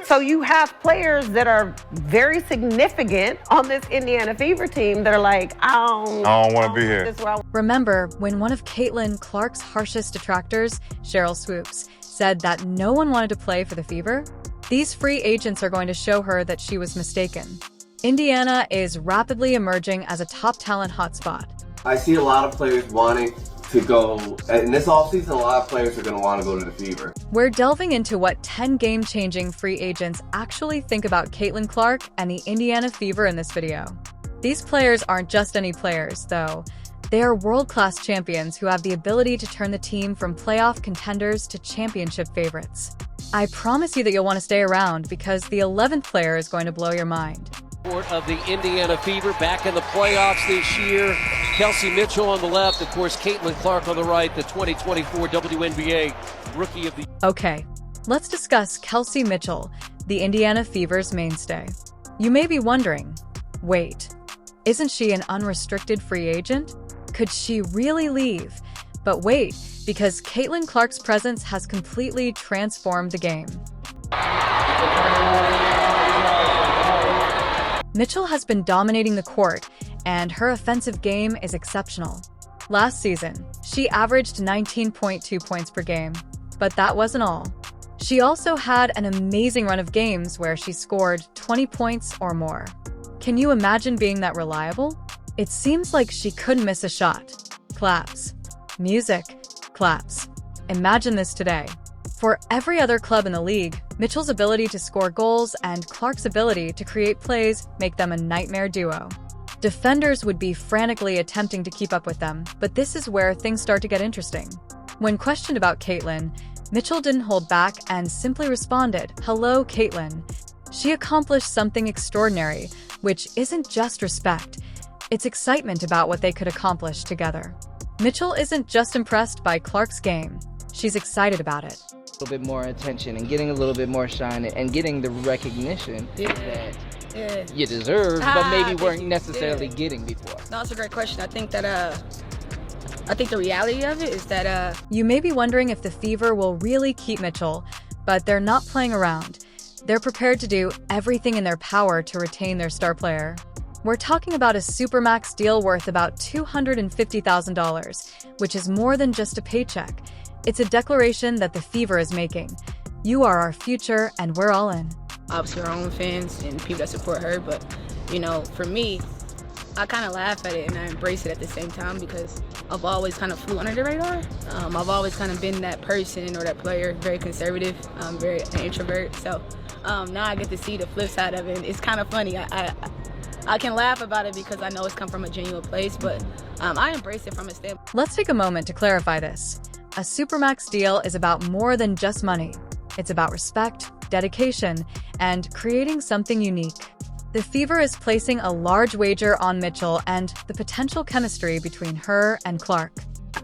So you have players that are very significant on this Indiana Fever team that are like, I don't want to be here. Remember when one of Caitlin Clark's harshest detractors, Cheryl Swoops, said that no one wanted to play for the Fever? These free agents are going to show her that she was mistaken. Indiana is rapidly emerging as a top talent hotspot. I see a lot of players wanting to go, in this offseason, a lot of players are going to want to go to the Fever. We're delving into what 10 game-changing free agents actually think about Caitlin Clark and the Indiana Fever in this video. These players aren't just any players, though. They are world-class champions who have the ability to turn the team from playoff contenders to championship favorites. I promise you that you'll want to stay around because the 11th player is going to blow your mind. Of the Indiana Fever back in the playoffs this year. Kelsey Mitchell on the left, of course, Caitlin Clark on the right, the 2024 WNBA Rookie of the Year. Okay, let's discuss Kelsey Mitchell, the Indiana Fever's mainstay. You may be wondering, wait, isn't she an unrestricted free agent? Could she really leave? But wait, because Caitlin Clark's presence has completely transformed the game. Mitchell has been dominating the court, and her offensive game is exceptional. Last season, she averaged 19.2 points per game, but that wasn't all. She also had an amazing run of games where she scored 20 points or more. Can you imagine being that reliable? It seems like she couldn't miss a shot. Claps. Music. Claps. Imagine this today. For every other club in the league, Mitchell's ability to score goals and Clark's ability to create plays make them a nightmare duo. Defenders would be frantically attempting to keep up with them, but this is where things start to get interesting. When questioned about Caitlin, Mitchell didn't hold back and simply responded, "Hello, Caitlin." She accomplished something extraordinary, which isn't just respect. It's excitement about what they could accomplish together. Mitchell isn't just impressed by Clark's game. She's excited about it. A little bit more attention and getting a little bit more shine and getting the recognition that you deserve, but maybe weren't necessarily getting before. No, that's a great question. I think that I think the reality of it is that You may be wondering if the Fever will really keep Mitchell, but they're not playing around. They're prepared to do everything in their power to retain their star player. We're talking about a supermax deal worth about $250,000, which is more than just a paycheck. It's a declaration that the Fever is making. You are our future, and we're all in. obviously her own fans and people that support her, but you know, for me, I kind of laugh at it and I embrace it at the same time because I've always kind of flew under the radar. I've always kind of been that person or that player, very conservative, very an introvert. So now I get to see the flip side of it. It's kind of funny. I can laugh about it because I know it's come from a genuine place, but I embrace it from a standpoint. Let's take a moment to clarify this. A Supermax deal is about more than just money. It's about respect, dedication, and creating something unique. The Fever is placing a large wager on Mitchell and the potential chemistry between her and Clark.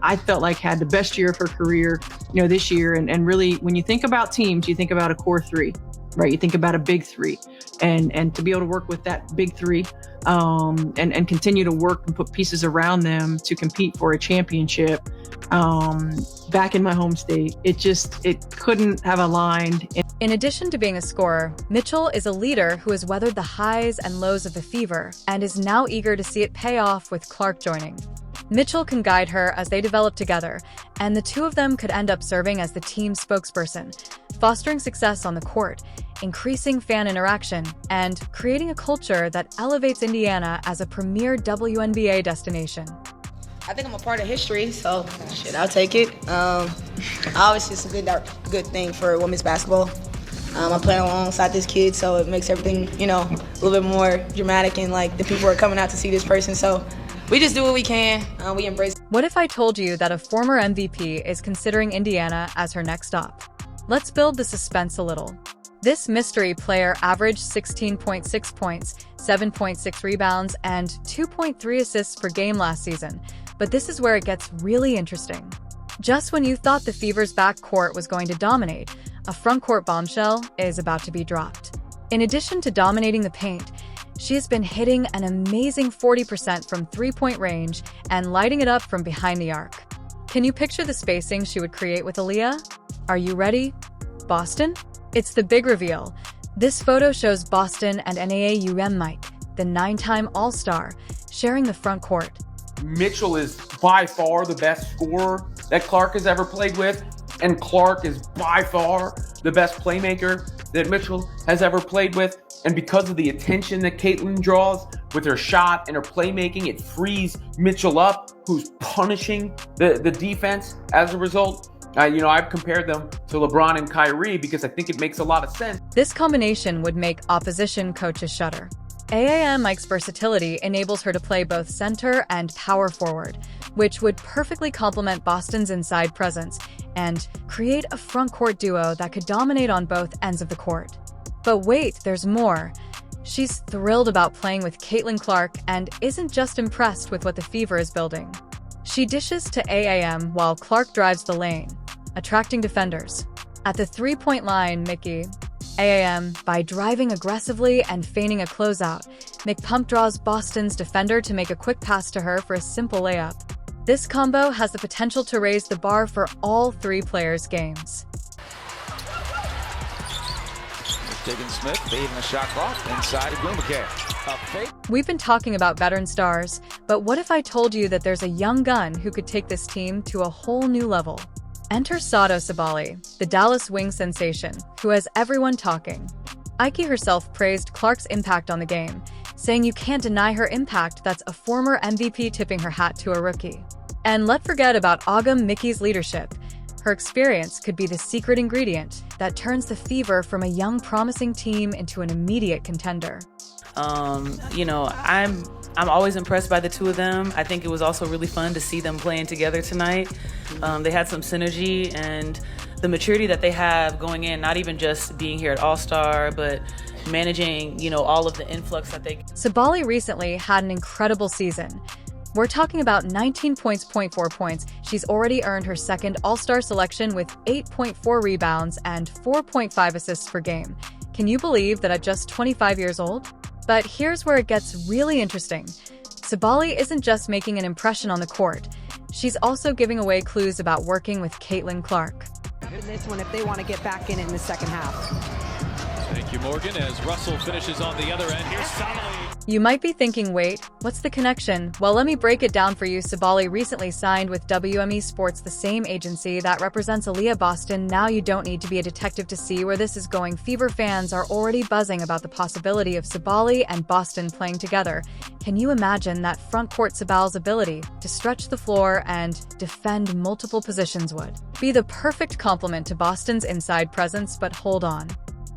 I felt like had the best year of her career, this year. And really, when you think about teams, you think about a core three, right? You think about a big three. And to be able to work with that big three and continue to work and put pieces around them to compete for a championship back in my home state, it couldn't have aligned. In addition to being a scorer, Mitchell is a leader who has weathered the highs and lows of the Fever and is now eager to see it pay off with Clark joining. Mitchell can guide her as they develop together, and the two of them could end up serving as the team spokesperson, fostering success on the court, increasing fan interaction, and creating a culture that elevates Indiana as a premier WNBA destination. I think I'm a part of history, so shit, I'll take it. Obviously, it's a good thing for women's basketball. I'm playing alongside this kid, so it makes everything, a little bit more dramatic, and like the people are coming out to see this person. So we just do what we can. We embrace. What if I told you that a former MVP is considering Indiana as her next stop? Let's build the suspense a little. This mystery player averaged 16.6 points, 7.6 rebounds, and 2.3 assists per game last season. But this is where it gets really interesting. Just when you thought the Fever's backcourt was going to dominate, a frontcourt bombshell is about to be dropped. In addition to dominating the paint, she has been hitting an amazing 40% from three-point range and lighting it up from behind the arc. Can you picture the spacing she would create with Aaliyah? Are you ready? Boston? It's the big reveal. This photo shows Boston and NAAUM Mike, the 9-time All-Star, sharing the front court. Mitchell is by far the best scorer that Clark has ever played with, and Clark is by far the best playmaker that Mitchell has ever played with. And because of the attention that Caitlin draws with her shot and her playmaking, it frees Mitchell up, who's punishing the defense as a result. I've compared them to LeBron and Kyrie because I think it makes a lot of sense. This combination would make opposition coaches shudder. AAM Mike's versatility enables her to play both center and power forward, which would perfectly complement Boston's inside presence and create a front court duo that could dominate on both ends of the court. But wait, there's more. She's thrilled about playing with Caitlin Clark and isn't just impressed with what the Fever is building. She dishes to AAM while Clark drives the lane, attracting defenders. At the three-point line, AAM, by driving aggressively and feigning a closeout, McPump draws Boston's defender to make a quick pass to her for a simple layup. This combo has the potential to raise the bar for all three players' games. Smith fading the shot clock inside of Blumenthal. We've been talking about veteran stars, but what if I told you that there's a young gun who could take this team to a whole new level? Enter Sato Sabally, the Dallas Wings sensation, who has everyone talking. Ike herself praised Clark's impact on the game, saying you can't deny her impact. That's a former MVP tipping her hat to a rookie. And let's forget about Agam Mickey's leadership. Her experience could be the secret ingredient that turns the Fever from a young, promising team into an immediate contender. I'm always impressed by the two of them. I think it was also really fun to see them playing together tonight. They had some synergy and the maturity that they have going in, not even just being here at All-Star, but managing, all of the influx that they... Sabally recently had an incredible season. We're talking about 19 points, 0.4 points. She's already earned her second All-Star selection with 8.4 rebounds and 4.5 assists per game. Can you believe that at just 25 years old? But here's where it gets really interesting. Sabally isn't just making an impression on the court. She's also giving away clues about working with Caitlin Clark. In this one, if they want to get back in the second half. Thank you, Morgan, as Russell finishes on the other end. Here's Sabally. You might be thinking, wait, what's the connection? Well, let me break it down for you. Sabally recently signed with WME Sports, the same agency that represents Aaliyah Boston. Now you don't need to be a detective to see where this is going. Fever fans are already buzzing about the possibility of Sabally and Boston playing together. Can you imagine that front court Sabally's ability to stretch the floor and defend multiple positions would be the perfect complement to Boston's inside presence? But hold on.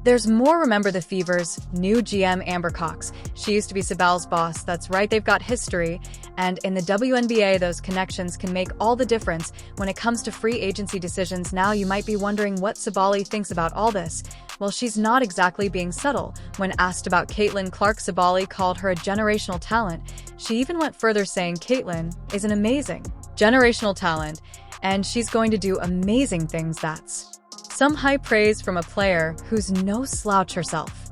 There's more. Remember the Fever's new GM, Amber Cox. She used to be Sabally's boss. That's right, they've got history. And in the WNBA, those connections can make all the difference when it comes to free agency decisions. Now you might be wondering what Sabally thinks about all this. Well, she's not exactly being subtle. When asked about Caitlin Clark, Sabally called her a generational talent. She even went further, saying Caitlin is an amazing generational talent, and she's going to do amazing things. That's some high praise from a player who's no slouch herself.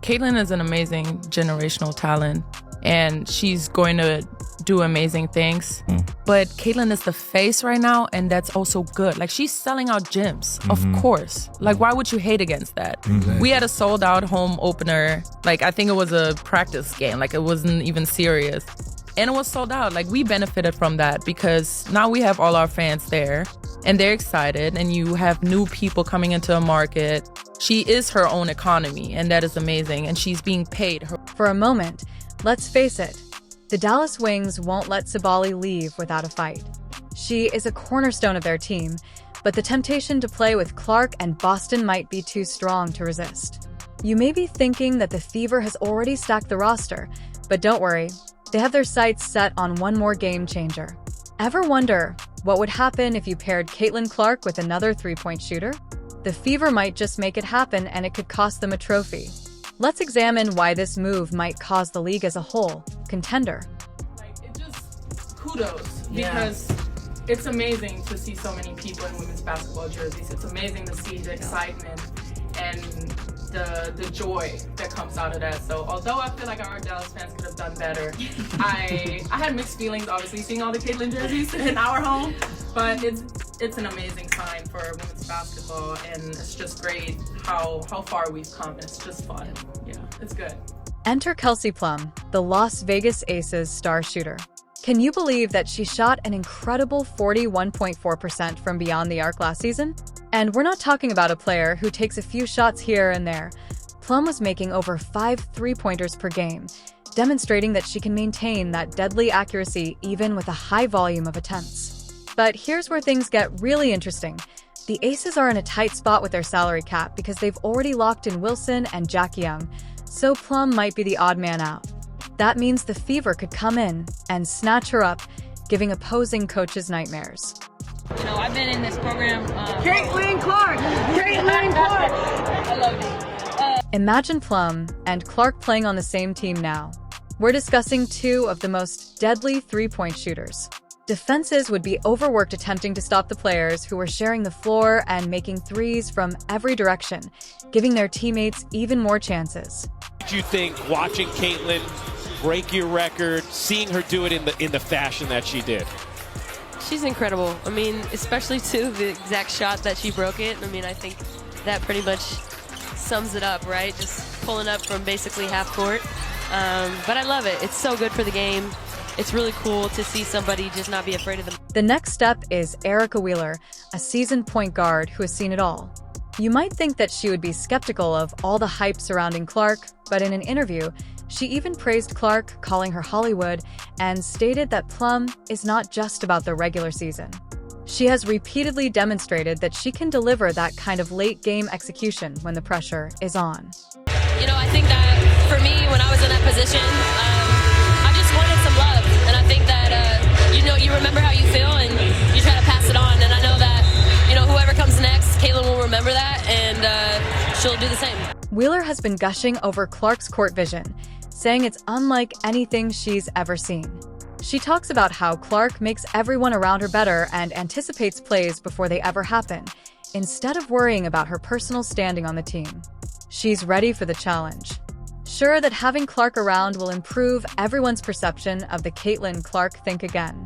Caitlin is an amazing generational talent, and she's going to do amazing things. But Caitlin is the face right now, and that's also good. Like, she's selling out gyms, of course. Like, why would you hate against that? Exactly. We had a sold-out home opener. Like, I think it was a practice game. Like, it wasn't even serious. And it was sold out. Like, we benefited from that because now we have all our fans there and they're excited, and you have new people coming into a market. She is her own economy, and that is amazing. And she's being paid. For a moment, let's face it, the Dallas Wings won't let Sabally leave without a fight. She is a cornerstone of their team, but the temptation to play with Clark and Boston might be too strong to resist. You may be thinking that the Fever has already stacked the roster, but don't worry. They have their sights set on one more game changer. Ever wonder what would happen if you paired Caitlin Clark with another three-point shooter? The Fever might just make it happen, and it could cost them a trophy. Let's examine why this move might cause the league as a whole contender. Like, it just kudos, because it's amazing to see so many people in women's basketball jerseys. It's amazing to see the excitement and the joy that comes out of that. So although I feel like our Dallas fans could have done better, I had mixed feelings, obviously, seeing all the Caitlin jerseys in our home. But it's an amazing sign for women's basketball, and it's just great how far we've come. It's just fun. Yeah, it's good. Enter Kelsey Plum, the Las Vegas Aces star shooter. Can you believe that she shot an incredible 41.4% from beyond the arc last season? And we're not talking about a player who takes a few shots here and there. Plum was making over 5 3-pointers per game, demonstrating that she can maintain that deadly accuracy even with a high volume of attempts. But here's where things get really interesting. The Aces are in a tight spot with their salary cap because they've already locked in Wilson and Jackie Young, so Plum might be the odd man out. That means the Fever could come in and snatch her up, giving opposing coaches nightmares. You know, I've been in this program. Caitlin Clark! Caitlin Clark! I love it. Imagine Plum and Clark playing on the same team now. We're discussing two of the most deadly three-point shooters. Defenses would be overworked attempting to stop the players who were sharing the floor and making threes from every direction, giving their teammates even more chances. What did you think watching Caitlin break your record, seeing her do it in the fashion that she did? She's incredible. I mean, especially to the exact shot that she broke it. I mean, I think that pretty much sums it up, right? Just pulling up from basically half court. But I love it. It's so good for the game. It's really cool to see somebody just not be afraid of them. The next step is Erica Wheeler, a seasoned point guard who has seen it all. You might think that she would be skeptical of all the hype surrounding Clark, but in an interview, she even praised Clark, calling her Hollywood, and stated that Plum is not just about the regular season. She has repeatedly demonstrated that she can deliver that kind of late-game execution when the pressure is on. You know, I think that for me, when I was in that position, I just wanted some love. And I think that, you remember how you feel and you try to pass it on. And I know that, whoever comes next, Caitlin will remember that and she'll do the same. Wheeler has been gushing over Clark's court vision, saying it's unlike anything she's ever seen. She talks about how Clark makes everyone around her better and anticipates plays before they ever happen, instead of worrying about her personal standing on the team. She's ready for the challenge. Sure that having Clark around will improve everyone's perception of the Caitlin Clark think again.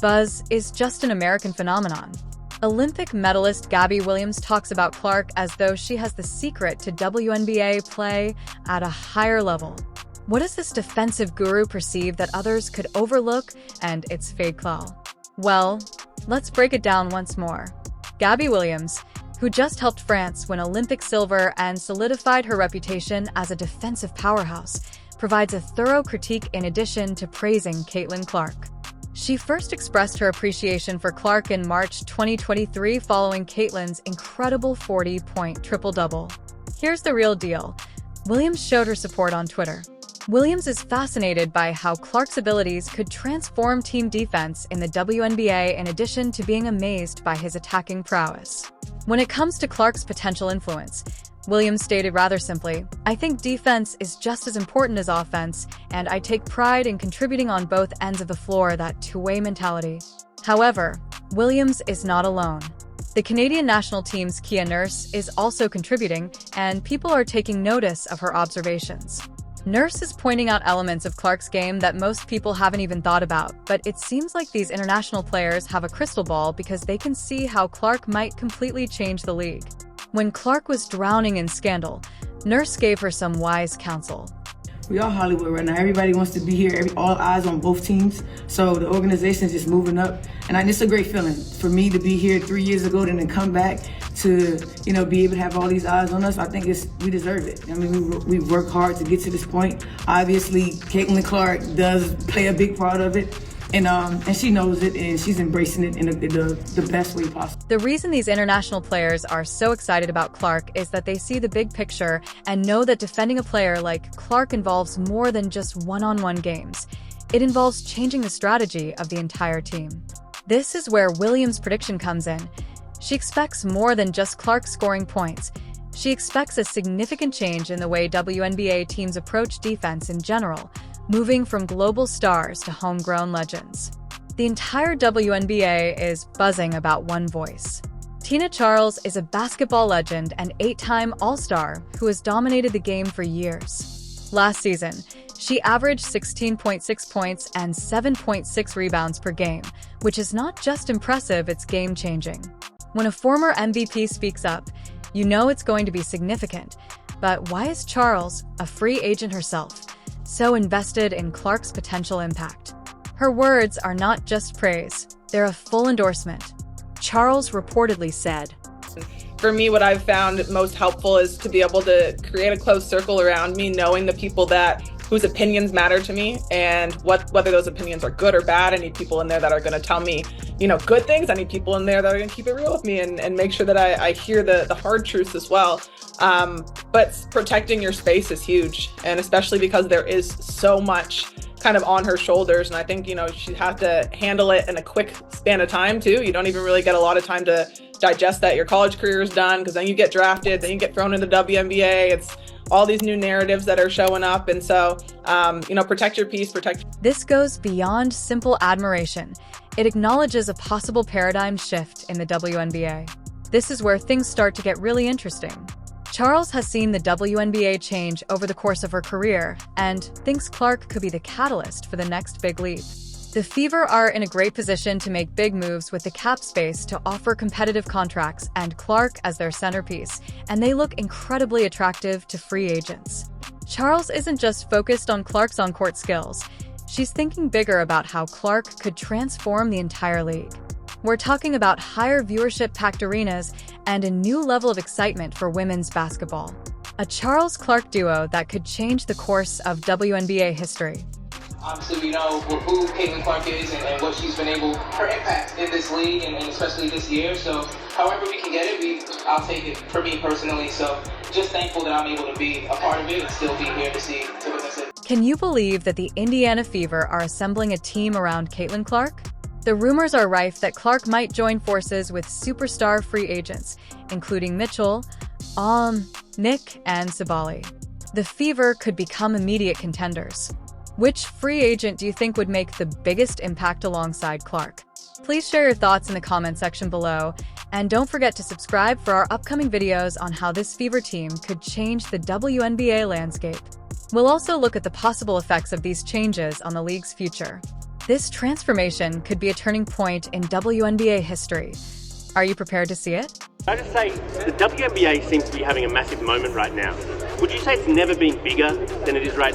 Buzz is just an American phenomenon. Olympic medalist Gabby Williams talks about Clark as though she has the secret to WNBA play at a higher level. What does this defensive guru perceive that others could overlook, and it's fade claw? Well, let's break it down once more. Gabby Williams, who just helped France win Olympic silver and solidified her reputation as a defensive powerhouse, provides a thorough critique in addition to praising Caitlin Clark. She first expressed her appreciation for Clark in March 2023 following Caitlin's incredible 40-point triple-double. Here's the real deal. Williams showed her support on Twitter. Williams is fascinated by how Clark's abilities could transform team defense in the WNBA in addition to being amazed by his attacking prowess. When it comes to Clark's potential influence, Williams stated rather simply, "I think defense is just as important as offense, and I take pride in contributing on both ends of the floor, that two-way mentality." However, Williams is not alone. The Canadian national team's Kia Nurse is also contributing, and people are taking notice of her observations. Nurse is pointing out elements of Clark's game that most people haven't even thought about, but it seems like these international players have a crystal ball because they can see how Clark might completely change the league. When Clark was drowning in scandal, Nurse gave her some wise counsel. We are Hollywood right now. Everybody wants to be here. All eyes on both teams. So the organization is just moving up. And it's a great feeling for me to be here 3 years ago and then come back to, be able to have all these eyes on us. I think we deserve it. I mean, we've worked hard to get to this point. Obviously, Caitlin Clark does play a big part of it. And she knows it, and she's embracing it in the best way possible. The reason these international players are so excited about Clark is that they see the big picture and know that defending a player like Clark involves more than just one-on-one games. It involves changing the strategy of the entire team. This is where Williams' prediction comes in. She expects more than just Clark scoring points. She expects a significant change in the way WNBA teams approach defense in general, moving from global stars to homegrown legends. The entire WNBA is buzzing about one voice. Tina Charles is a basketball legend and 8-time All-Star who has dominated the game for years. Last season, She averaged 16.6 points and 7.6 rebounds per game, which is not just impressive, it's game-changing. When a former MVP speaks up, you know it's going to be significant. But why is Charles, a free agent herself, so invested in Clark's potential impact? Her words are not just praise, they're a full endorsement. Charles reportedly said, "For me, what I've found most helpful is to be able to create a close circle around me, knowing the people whose opinions matter to me, and whether those opinions are good or bad. I need people in there that are going to tell me, good things. I need people in there that are going to keep it real with me and make sure that I hear the hard truths as well. But protecting your space is huge, and especially because there is so much kind of on her shoulders, and I think she has to handle it in a quick span of time too. You don't even really get a lot of time to digest that your college career is done, because then you get drafted, then you get thrown in the WNBA. It's all these new narratives that are showing up, and so protect your peace, protect. This goes beyond simple admiration. It acknowledges a possible paradigm shift in the WNBA. This is where things start to get really interesting. Charles has seen the WNBA change over the course of her career and thinks Clark could be the catalyst for the next big leap. The Fever are in a great position to make big moves with the cap space to offer competitive contracts and Clark as their centerpiece, and they look incredibly attractive to free agents. Charles isn't just focused on Clark's on-court skills. She's thinking bigger about how Clark could transform the entire league. We're talking about higher viewership-packed arenas and a new level of excitement for women's basketball. A Charles-Clark duo that could change the course of WNBA history. Obviously, we know who Caitlin Clark is and what she's been able, her impact in this league and especially this year. So however we can get it, I'll take it for me personally. So just thankful that I'm able to be a part of it and still be here to witness it. Can you believe that the Indiana Fever are assembling a team around Caitlin Clark? The rumors are rife that Clark might join forces with superstar free agents, including Mitchell, Nick, and Sabali. The Fever could become immediate contenders. Which free agent do you think would make the biggest impact alongside Clark? Please share your thoughts in the comment section below, and don't forget to subscribe for our upcoming videos on how this Fever team could change the WNBA landscape. We'll also look at the possible effects of these changes on the league's future. This transformation could be a turning point in WNBA history. Are you prepared to see it? I just say the WNBA seems to be having a massive moment right now. Would you say it's never been bigger than it is right now?